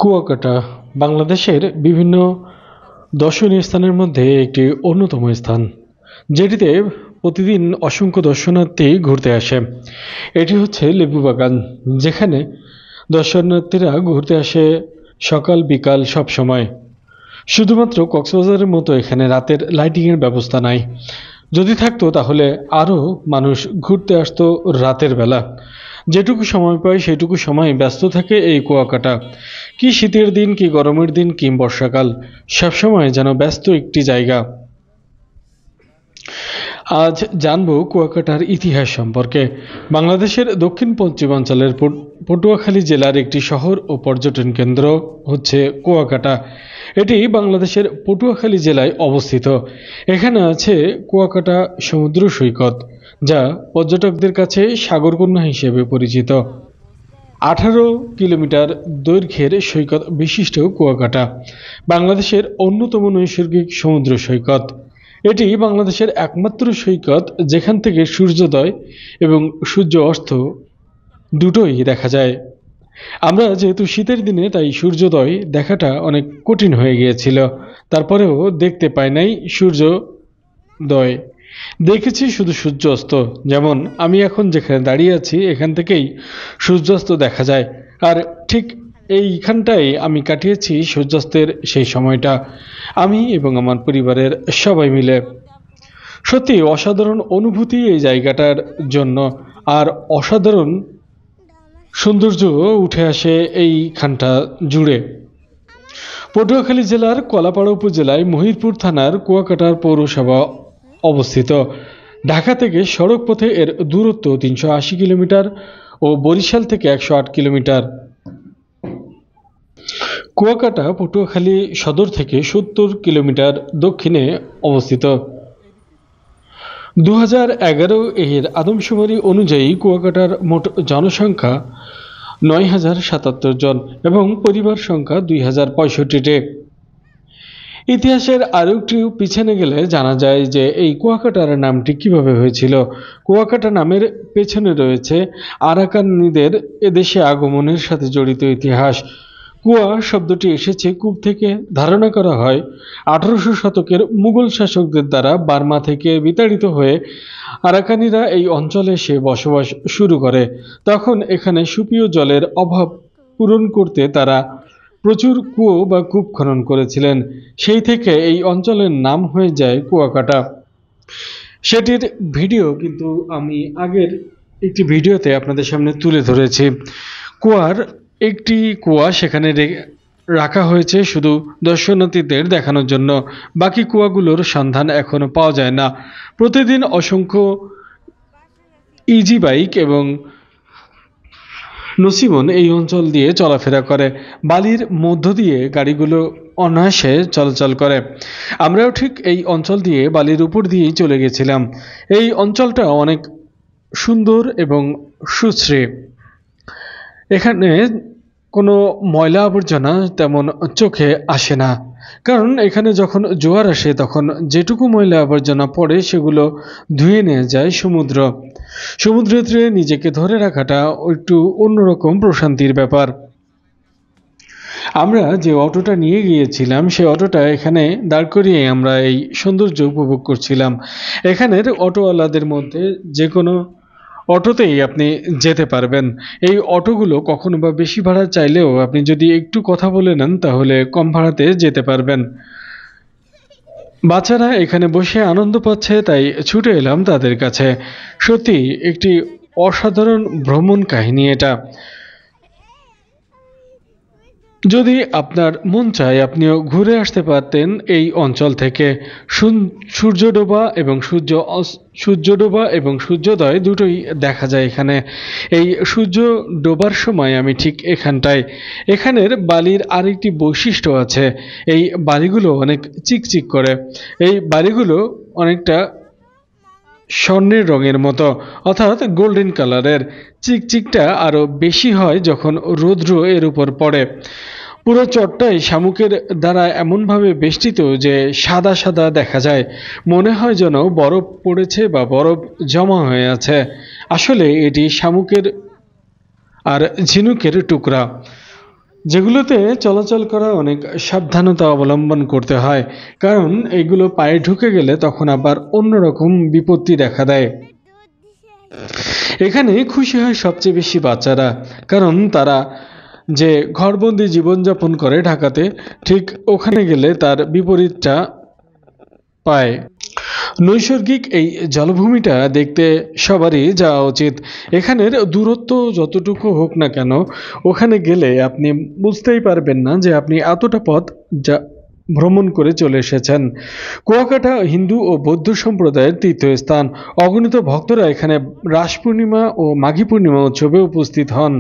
কুয়াকাটা বাংলাদেশের বিভিন্ন দর্শনীয় স্থানের মধ্যে একটি অন্যতম স্থান, যেটিতে প্রতিদিন অসংখ্য দর্শনার্থী ঘুরতে আসে। এটি হচ্ছে লেবু বাগান, যেখানে দর্শনার্থীরা ঘুরতে আসে সকাল বিকাল সব সময়। শুধুমাত্র কক্সবাজারের মতো এখানে রাতের লাইটিংয়ের ব্যবস্থা নাই। যদি থাকতো তাহলে আরও মানুষ ঘুরতে আসতো রাতের বেলা। যেটুকু সময় পায় সেটুকু সময় ব্যস্ত থাকে এই কুয়াকাটা। কি শীতের দিন, কি গরমের দিন, কি বর্ষাকাল, সবসময় যেন ব্যস্ত একটি জায়গা। আজ জানবো কুয়াকাটার ইতিহাস সম্পর্কে। বাংলাদেশের দক্ষিণ পশ্চিমাঞ্চলের পটুয়াখালী জেলার একটি শহর ও পর্যটন কেন্দ্র হচ্ছে কুয়াকাটা। এটি বাংলাদেশের পটুয়াখালী জেলায় অবস্থিত। এখানে আছে কুয়াকাটা সমুদ্র সৈকত, যা পর্যটকদের কাছে সাগরকন্যা হিসেবে পরিচিত। 18 কিলোমিটার দৈর্ঘ্যের সৈকত বিশিষ্ট কুয়াকাটা বাংলাদেশের অন্যতম নৈসর্গিক সমুদ্র সৈকত। এটি বাংলাদেশের একমাত্র সৈকত যেখান থেকে সূর্যোদয় এবং সূর্য অস্ত দুটোই দেখা যায়। আমরা যেহেতু শীতের দিনে, তাই সূর্যোদয় দেখাটা অনেক কঠিন হয়ে গিয়েছিল। তারপরেও দেখতে পাই নাই সূর্যোদয়, দেখেছি শুধু সূর্যাস্ত। যেমন আমি এখন যেখানে দাঁড়িয়ে আছি, এখান থেকেই সূর্যাস্ত দেখা যায়। আর ঠিক এইখানটাই আমি কাটিয়েছি সূর্যাস্তের সেই সময়টা, আমি এবং আমার পরিবারের সবাই মিলে। সত্যি অসাধারণ অনুভূতি এই জায়গাটার জন্য, আর অসাধারণ সৌন্দর্য উঠে আসে এইখানটা জুড়ে। পটুয়াখালী জেলার কলাপাড়া উপজেলায় মহিরপুর থানার কুয়াকাটার পৌরসভা অবস্থিত। ঢাকা থেকে সড়ক পথে এর দূরত্ব 380 কিলোমিটার ও বরিশাল থেকে 108 কিলোমিটার। কুয়াকাটা পটুয়াখালী সদর থেকে 70 কিলোমিটার দক্ষিণে অবস্থিত। 2011 এর আদমশুমারি অনুযায়ী কুয়াকাটার মোট জনসংখ্যা 9,077 জন এবং পরিবার সংখ্যা 2,065টি। ইতিহাসের আরও একটু পিছনে গেলে জানা যায় যে এই কুয়াকাটার নামটি কিভাবে হয়েছিল। কুয়াকাটা নামের পেছনে রয়েছে আরাকানিদের এদেশে আগমনের সাথে জড়িত ইতিহাস। কুয়া শব্দটি এসেছে কূপ থেকে। ধারণা করা হয় 1800 শতকের মুঘল শাসকদের দ্বারা বার্মা থেকে বিতাড়িত হয়ে আরাকানিরা এই অঞ্চলে এসে বসবাস শুরু করে। তখন এখানে সুপেয় জলের অভাব পূরণ করতে তারা প্রচুর কুয়ো বা কূপ খনন করেছিলেন। সেই থেকে এই অঞ্চলের নাম হয়ে যায় কুয়াকাটা। সেটির ভিডিও কিন্তু আমি আগের একটি ভিডিওতে আপনাদের সামনে তুলে ধরেছি। কুয়ার একটি কুয়া সেখানে রাখা হয়েছে শুধু দর্শনার্থীদের দেখানোর জন্য। বাকি কুয়াগুলোর সন্ধান এখনো পাওয়া যায় না। প্রতিদিন অসংখ্য ইজি বাইক এবং নসিমন এই অঞ্চল দিয়ে চলাফেরা করে। বালির মধ্য দিয়ে গাড়িগুলো অনায়াসে চলাচল করে। আমরাও ঠিক এই অঞ্চল দিয়ে বালির উপর দিয়েই চলে গেছিলাম। এই অঞ্চলটা অনেক সুন্দর এবং সুশ্রী। এখানে কোনো ময়লা আবর্জনা তেমন চোখে আসে না, কারণ এখানে যখন জোয়ার আসে তখন যেটুকু ময়লা আবর্জনা পড়ে সেগুলো ধুয়ে নিয়ে যায় সমুদ্রে নিজেকে ধরে রাখাটা একটু অন্যরকম প্রশান্তির ব্যাপার। আমরা যে অটোটা নিয়ে গিয়েছিলাম সেই অটোটা এখানে দাঁড় করিয়ে আমরা এই সৌন্দর্য উপভোগ করছিলাম। এখানের অটোওয়ালাদের মধ্যে যে কোনো অটোতেই আপনি যেতে পারবেন। এই অটোগুলো কখনো বা বেশি ভাড়া চাইলেও আপনি যদি একটু কথা বলে নেন তাহলে কম ভাড়াতে যেতে পারবেন। বাচ্চারা এখানে বসে আনন্দ পাচ্ছে, তাই ছুটে এলাম তাদের কাছে। সত্যি একটি অসাধারণ ভ্রমণ কাহিনী এটা। যদি আপনার মন চায় আপনিও ঘুরে আসতে পারতেন এই অঞ্চল থেকে। সূর্যডোবা এবং সূর্যোদয় দুটোই দেখা যায় এখানে। এই সূর্য ডোবার সময় আমি ঠিক এখানের বালির আরেকটি বৈশিষ্ট্য আছে। এই বালিগুলো অনেক চিকচিক করে। এই বালিগুলো অনেকটা স্বর্ণের রঙের মতো, অর্থাৎ গোল্ডেন কালারের। চিকচিকটা আরও বেশি হয় যখন রৌদ্র এর উপর পড়ে। পুরো চরটাই শামুকের দ্বারা এমনভাবে বেষ্টিত যে সাদা সাদা দেখা যায়, মনে হয় যেন বরফ পড়েছে বা বরফ জমা হয়ে আছে। আসলে এটি শামুকের আর ঝিনুকের টুকরা। যেগুলোতে চলাচল করা অনেক সাবধানতা অবলম্বন করতে হয়, কারণ এগুলো পায়ে ঢুকে গেলে তখন আবার অন্যরকম বিপত্তি দেখা দেয়। এখানে খুশি হয় সবচেয়ে বেশি বাচ্চারা, কারণ তারা যে ঘরবন্দি জীবনযাপন করে ঢাকাতে, ঠিক ওখানে গেলে তার বিপরীতটা পায়। নৈসর্গিক এই জলভূমিটা দেখতে সবারই যাওয়া উচিত। এখানের দূরত্ব যতটুকু হোক না কেন, ওখানে গেলে আপনি বুঝতেই পারবেন না যে আপনি এতটা পথ যা ভ্রমণ করে চলে এসেছেন। কুয়াকাটা হিন্দু ও বৌদ্ধ সম্প্রদায়ের তীর্থস্থান। অগণিত ভক্তরা এখানে রাস পূর্ণিমা ও মাঘী পূর্ণিমা উৎসবে উপস্থিত হন।